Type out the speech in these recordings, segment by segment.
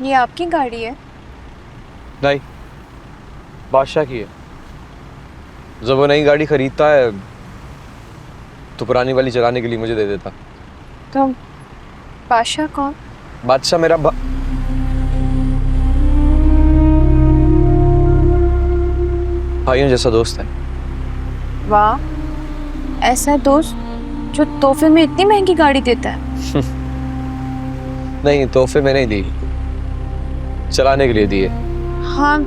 ये आपकी गाड़ी है? नहीं, बादशाह की है। जब वो नई गाड़ी खरीदता है तो पुरानी वाली चलाने के लिए मुझे दे देता। तो बादशाह कौन? बादशाह मेरा भाइयों जैसा दोस्त है। वाह, ऐसा दोस्त जो तोहफे में इतनी महंगी गाड़ी देता है। नहीं, तोहफे में नहीं दी, चलाने के लिए दिए। हाँ,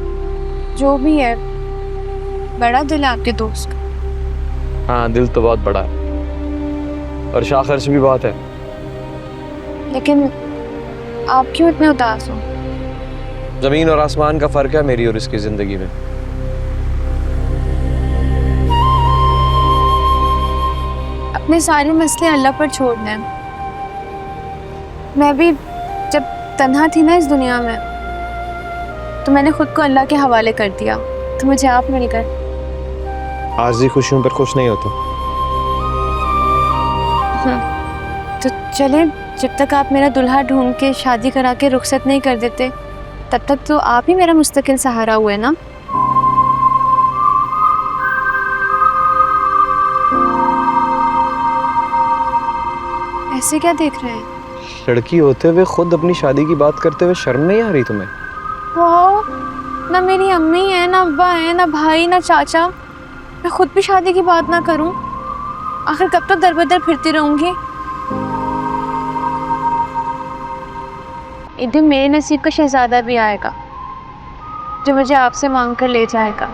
जो भी है, बड़ा दिल है आपके दोस्त का। हाँ, दिल तो बहुत बड़ा है और शाह खर्च भी बहुत है। लेकिन आप क्यों इतने उदास हो? जमीन और आसमान का फर्क है मेरी और इसकी जिंदगी में। अपने सारे मसले अल्लाह पर छोड़ना है। मैं भी जब तन्हा थी ना इस दुनिया में, तो मैंने खुद को अल्लाह के हवाले कर दिया, तो मुझे आप मिल गए। आरज़ी खुशियों पर खुश नहीं होता। तो चले, जब तक आप मेरा दुल्हा ढूंढ के शादी करा के रुखसत नहीं कर देते, तब तक तो आप ही मेरा मुस्तकिल सहारा हुए ना। ऐसे क्या देख रहे हैं? लड़की होते हुए खुद अपनी शादी की बात करते हुए शर्म नहीं आ रही तुम्हें? वाह, ना मेरी अम्मी है, ना अब्बा है, ना भाई, ना चाचा। मैं खुद भी शादी की बात ना करूं? आखिर कब तक दर बदर फिरती रहूंगी? एक दिन मेरे नसीब का शहजादा भी आएगा जो मुझे आपसे मांग कर ले जाएगा।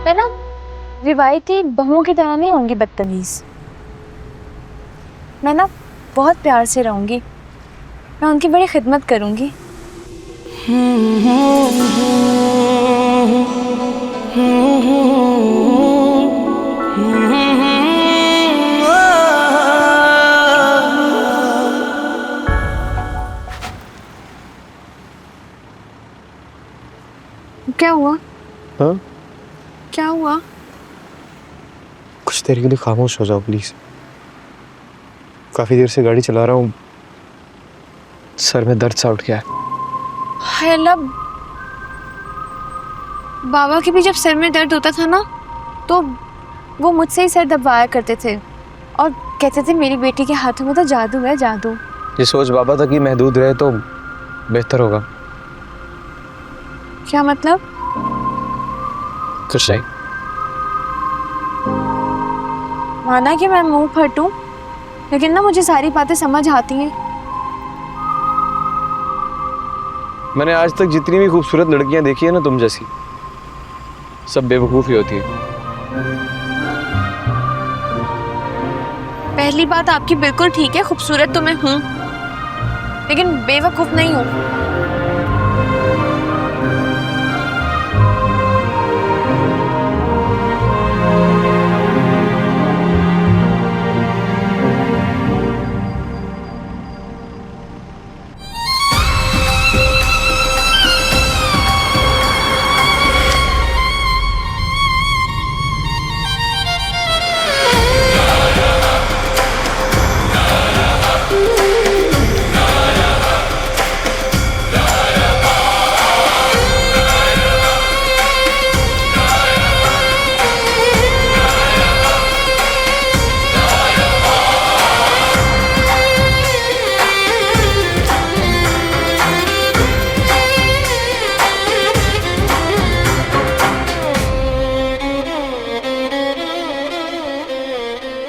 मैं ना रिवायती बहुओं की तरह नहीं होंगी बदतमीज। मैं ना बहुत प्यार से रहूंगी, मैं उनकी बड़ी खिदमत करूंगी। क्या हुआ? हाँ? क्या हुआ? कुछ देर के लिए खामोश हो जाओ प्लीज। काफी देर से गाड़ी चला रहा हूँ, सर में दर्द सा उठ गया है। हाय अल्लाह, बाबा के भी जब सिर में दर्द होता था ना, तो वो मुझसे ही सर दबाया करते थे और कहते थे मेरी बेटी के हाथों में तो जादू है, जादू। ये सोच बाबा तक ही महदूद रहे तो बेहतर होगा। क्या मतलब? कुछ नहीं। माना कि मैं मुंह फटूं, लेकिन ना मुझे सारी बातें समझ आती हैं। मैंने आज तक जितनी भी खूबसूरत लड़कियां देखी है ना तुम जैसी, सब बेवकूफ़ ही होती है। पहली बात आपकी बिल्कुल ठीक है, खूबसूरत तो मैं हूँ, लेकिन बेवकूफ नहीं हूँ।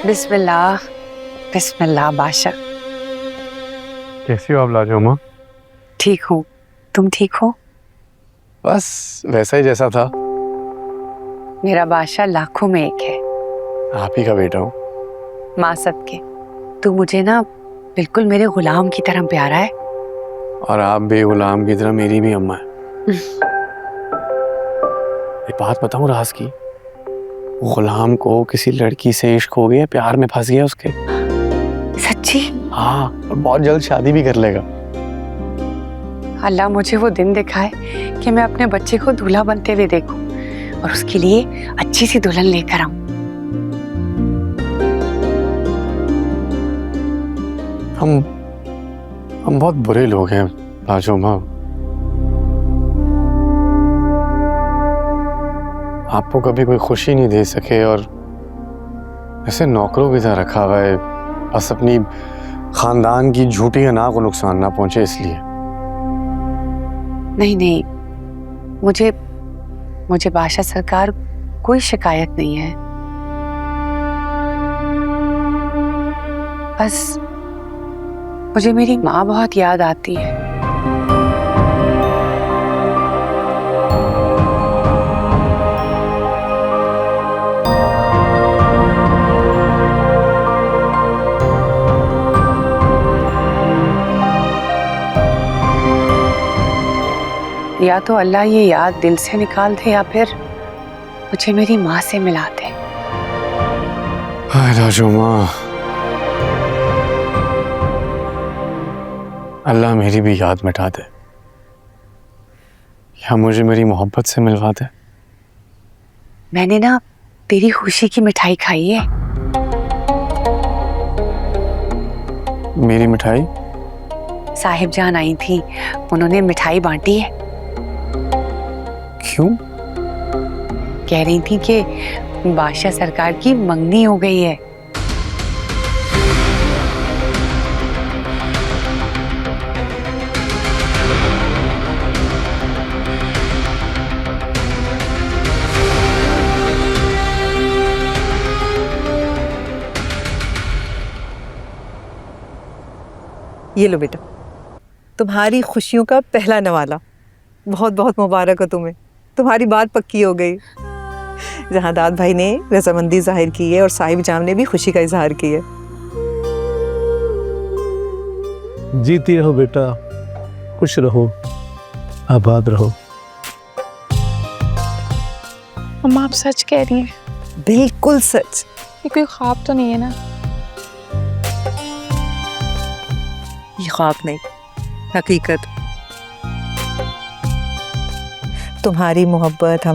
बिस्मिल्लाह बिस्मिल्लाह बादशाह। कैसी हो आप लाजो माँ? ठीक हूँ, तुम ठीक हो? बस वैसा ही जैसा था। मेरा बादशाह लाखों में एक है। आप ही का बेटा हूँ। माँ सबके तू मुझे ना बिल्कुल मेरे गुलाम की तरह प्यारा है। और आप भी गुलाम की तरह मेरी भी अम्मा है। एक बात बताऊँ राज की, गुलाम को किसी लड़की से इश्क हो गया, प्यार में फंस गया उसके। सच्ची? हाँ, और बहुत जल्द शादी भी कर लेगा। अल्लाह मुझे वो दिन दिखाए कि मैं अपने बच्चे को दूल्हा बनते हुए देखूं और उसके लिए अच्छी सी दुल्हन लेकर आऊं। हम बहुत बुरे लोग हैं लाजो माँ। आपको कभी कोई खुशी नहीं दे सके और ऐसे नौकरों की तरह रखा हुआ है, बस अपनी खानदान की झूठी अना को नुकसान ना पहुंचे इसलिए। नहीं नहीं, मुझे बादशाह सरकार कोई शिकायत नहीं है। बस मुझे मेरी माँ बहुत याद आती है। या तो अल्लाह ये याद दिल से निकाल दे या फिर मुझे मेरी माँ से मिला दे। हाय लाजो माँ, अल्लाह मेरी भी याद मिटा दे या मुझे मेरी मोहब्बत से मिलवा दे। मैंने ना तेरी खुशी की मिठाई खाई है। मेरी मिठाई? साहिब जान आई थी, उन्होंने मिठाई बांटी है। क्यों? कह रही थी कि बादशाह सरकार की मंगनी हो गई है। ये लो बेटा, तुम्हारी खुशियों का पहला नवाला। बहुत बहुत मुबारक हो तुम्हें, तुम्हारी बात पक्की हो गई। जहां दाद भाई ने रजामंदी जाहिर की है और साहिब जाम ने भी खुशी का इजहार किया है। जीती रहो बेटा, खुश रहो, आबाद रहो। अम्मा आप सच कह रही हैं? बिल्कुल सच। ये कोई ख्वाब तो नहीं है ना? ये ख्वाब नहीं, हकीकत। तुम्हारी मोहब्बत